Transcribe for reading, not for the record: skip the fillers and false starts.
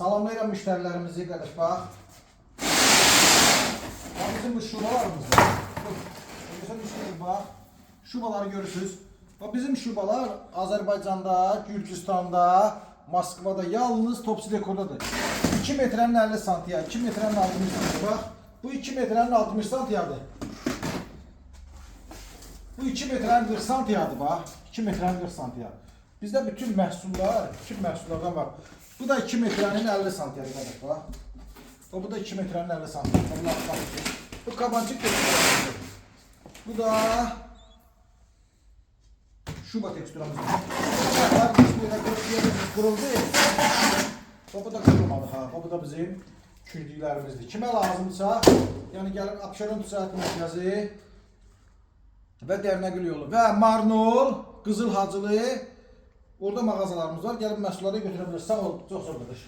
Salamlayıram müşterilerimizi qardaş bax. Bizim bu şubalarımız var. Bax, şubaları görürsünüz. Bizim şubalar Azərbaycanda, Gürcüstanda, Moskvada yalnız Topsi Dekordadır. 2 metrenin 50 santiya, 2 metrenin 60 santiya. Bax, bu 2 metrenin 60 santiyadır. Bu 2 metrenin 40 santiyadır bax. 2 metrenin 40 santiya. Bizdə bütün məhsullar, bütün məhsullardan var. Bu da 2 metrenin 50 santiyadır qardaş bax. Bu da 2 metrenin 50 santiyadır. Bu kabancık tekstürümüzdür. Bu da şuba tekstürümüzdür. Bıçaklar kırıldı. Bu da kırılmadı ha. Bu da bizim kürdüklərimizdir. Kimə lazımdırsa, yəni gəlin Abşeron Ticarət Mərkəzi və Dərnəgül yolu və Marnol, Qızıl Hacılı orada mağazalarımız var. Gəlin məhsulları götürə bilirsiniz. Sağ ol, çox sağ ol qardaş.